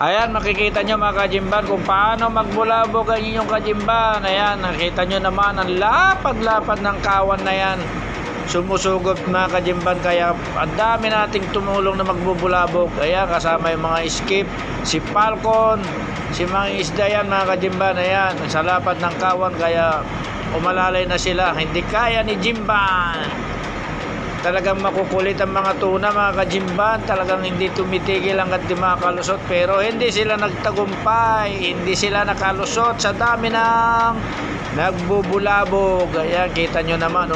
Ayan, makikita nyo mga kajimban kung paano magbulabog ang inyong kajimban. Ayan, nakita nyo naman ang lapad-lapad ng kawan na yan. Sumusugot mga kajimban, kaya ang dami nating tumulong na magbubulabog. Ayan, kasama yung mga skip, si Falcon, si mga isda yan mga kajimban. Ayan, sa lapad ng kawan, kaya umalalay na sila. Hindi kaya ni Jimban. Talagang makukulit ang mga tuna mga kajimban, talagang hindi tumitigil hanggat di makalusot, pero hindi sila nagtagumpay, hindi sila nakalusot sa dami ng nagbubulabog. Ayan, kita nyo naman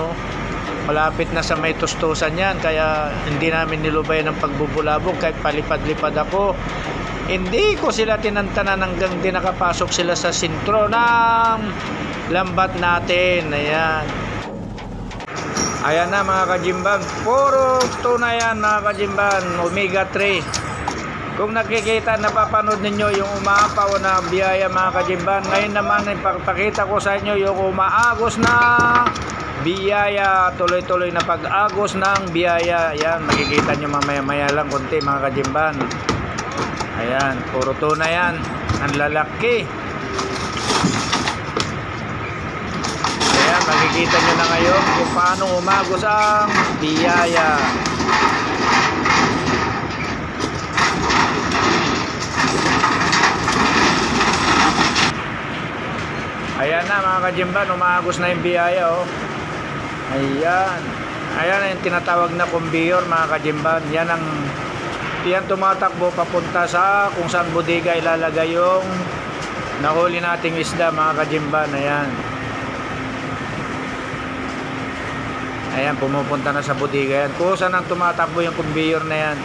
malapit na sa may tustusan yan, kaya hindi namin nilubay ng pagbubulabog kahit palipad-lipad ako. Hindi ko sila tinantanan hanggang di nakapasok sila sa sentro ng lambat natin. Ayan na mga kajimban, puro tuna yan mga kajimban, omega 3. Kung nakikita, napapanood ninyo yung umaapaw na biyaya mga kajimban. Ngayon naman ipapakita ko sa inyo yung umaagos na biyaya, tuloy-tuloy na pag-agos ng biyaya. Ayan, makikita nyo mamaya-maya lang konti mga kajimban. Ayan, puro tuna yan, ang lalaki. Makikita nyo na ngayon kung paano umagos ang biyaya. Ayan na mga kajimban, umagos na yung biyaya Ayan. Ayan na yung tinatawag na conveyor mga kajimban. Yan tumatakbo papunta sa kung saan bodega ilalagay yung nahuli nating isda mga kajimban. Ayan, pumupunta na sa bodega yan. Kung saan ang tumatakbo yung conveyor na yan.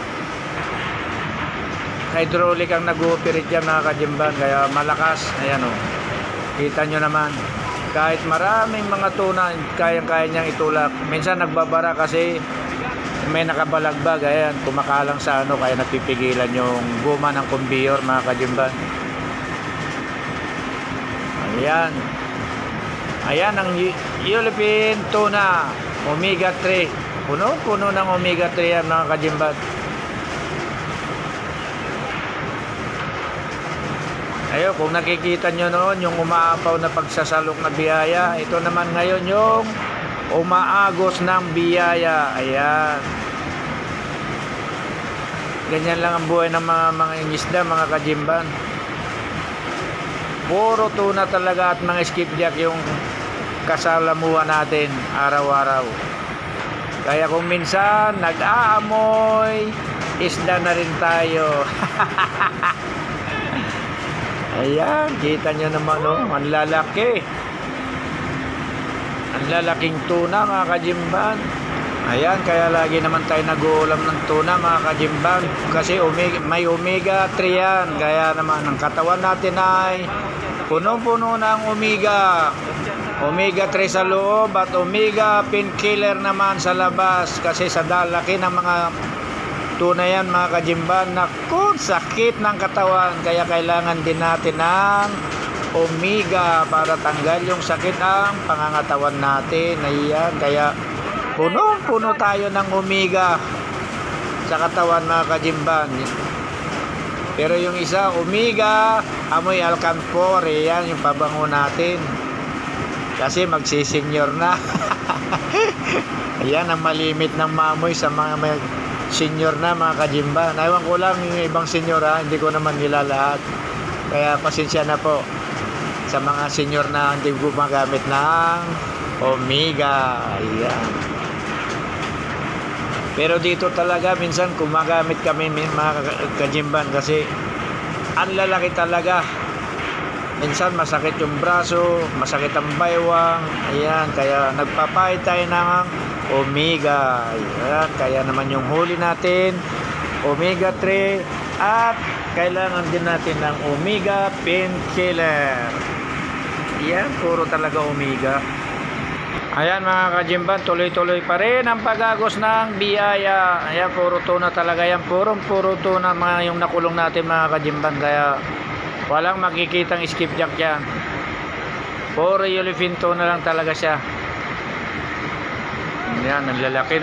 Hydraulic ang nag-ooperate yan mga kajimban, kaya malakas. Ayan kita nyo naman. Kahit maraming mga tuna, kayang-kaya niyang itulak. Minsan nagbabara kasi may nakabalagbag. Ayan, kumakalang sa kaya napipigilan yung guma ng conveyor mga kajimban. Ayan ang Philippine tuna omega 3, puno ng omega 3 yan mga kajimban. Ayun, kung nakikita nyo noon yung umaapaw na pagsasalok na biyaya, ito naman ngayon yung umaagos ng biyaya. Ayan, ganyan lang ang buhay ng mga isda mga kajimban. Puro tuna talaga at mga skipjack yung kasalamuhan natin araw-araw. Kaya kung minsan nag-aamoy, isda na rin tayo. Ayan, kita nyo naman ang lalaki. Ang lalaking tuna mga kajimban. Ayan, kaya lagi naman tayo nag-uulam ng tuna mga kajimban, kasi may omega 3 yan. Kaya naman ang katawan natin ay punong-puno ng omega 3 sa loob at omega painkiller naman sa labas, kasi sa laki ng mga tuna yan mga kajimban, naku, sakit ng katawan, kaya kailangan din natin ng omega para tanggal yung sakit ang pangangatawan natin. Ayan, kaya puno tayo ng omega sa katawan mga kajimban. Pero yung isa, omega amoy alcanfor, yan yung pabango natin kasi magsisenyor na. Ayan ang malimit ng maamoy sa mga senior na mga kajimban. Ewan ko lang yung ibang senior hindi ko naman nila lahat, kaya pasensya na po sa mga senior na hindi gumagamit ng omega. Ayan, pero dito talaga minsan gumagamit kami mga kajimban kasi ang lalaki talaga. Minsan masakit yung braso, masakit ang baywang. Ayan, kaya nagpapahid tayo ng omega. Ayan, kaya naman yung huli natin omega 3 at kailangan din natin ng omega painkiller. Ayan, puro talaga omega. Ayan mga kajimban, tuloy-tuloy pa rin ang pag-agos ng biyaya. Ayan, puro tuna talaga yan. Puro tuna mga yung nakulong natin mga kajimban, kaya walang makikitang skipjack yan. Puro yellowfin tuna lang talaga siya. Ayan, ang lalaki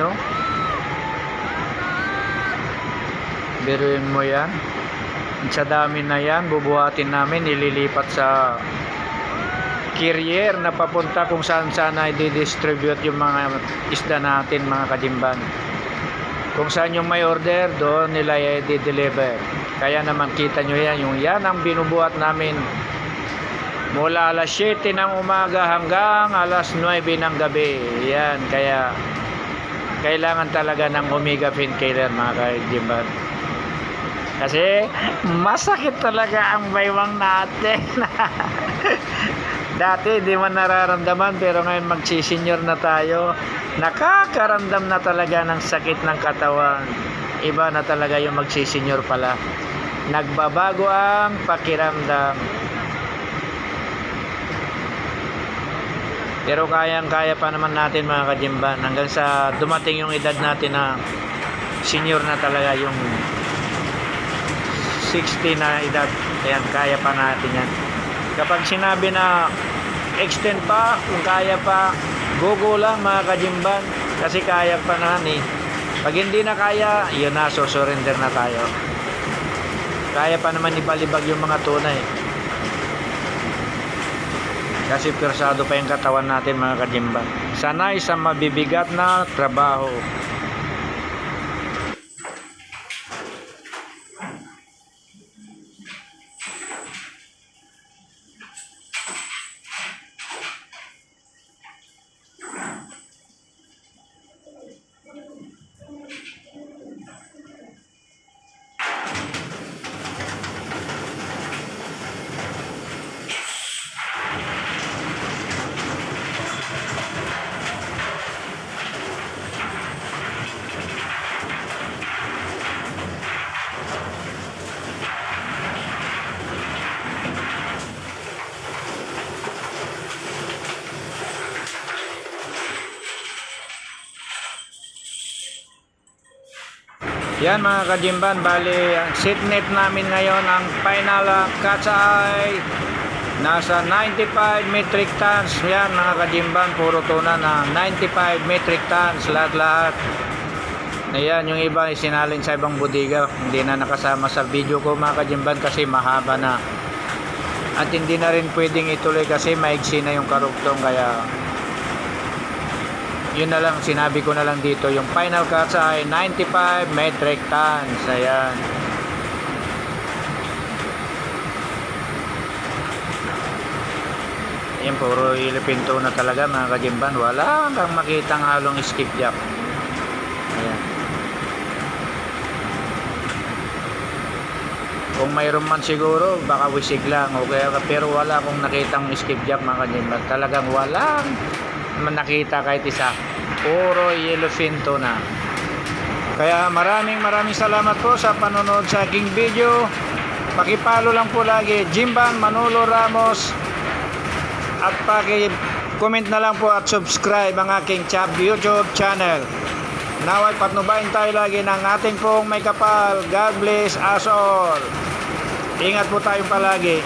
Biruin mo yan. Sa dami na yan, bubuhatin namin, ililipat sa carrier na papunta kung saan sana i-distribute yung mga isda natin mga kajimban. Kung saan yung may order, doon nila i-deliver. Kaya naman kita nyo yan, yung yan ang binubuhat namin mula alas 7 ng umaga hanggang alas 9 ng gabi. Yan, kaya kailangan talaga ng Omega Painkiller mga kajimban. Kasi masakit talaga ang baywang natin. Dati di man nararamdaman, pero ngayon magsisenyor na tayo, nakakaramdam na talaga ng sakit ng katawan. Iba na talaga yung magsisenyor pala. Nagbabago ang pakiramdam. Pero kayang-kaya pa naman natin mga kajimban, hanggang sa dumating yung edad natin na senior na talaga, yung 60 na edad. Ayan, kaya pa natin yan. Kapag sinabi na extend pa, kung kaya pa, go lang mga kajimban, kasi kaya pa na eh. Pag hindi na kaya, yun na, surrender na tayo. Kaya pa naman ibalibag yung mga tunay, kasi persado pa yung katawan natin mga kajimban. Sanay sa mabibigat na trabaho. Yan mga kajimban, bali ang seat net namin ngayon, ang final catch ay nasa 95 metric tons. Yan mga kajimban, puro tuna na 95 metric tons lahat-lahat. Ayan, yung iba isinalin sa ibang bodega, hindi na nakasama sa video ko mga kajimban kasi mahaba na. At hindi na rin pwedeng ituloy kasi maigsi na yung karugtong, kaya yun na lang, sinabi ko na lang dito, yung final catch ay 95 metric tons. Ayan. Ayan, puro ilipinto na talaga mga kajimban. Wala kang makitang halong skipjack. Ayan. Kung mayroon man siguro, baka wisig lang, okay, pero wala akong nakitang skipjack mga kajimban. Talagang walang nakita kahit isa. Puro yellowfin tuna. Kaya maraming salamat po sa panonood sa aking video. Pakipalo lang po lagi Jimban Manolo Ramos, at paki-comment na lang po at subscribe ang aking YouTube channel. Naway patnubayan tayo lagi ng ating pong may kapal. God bless us all. Ingat po tayo palagi.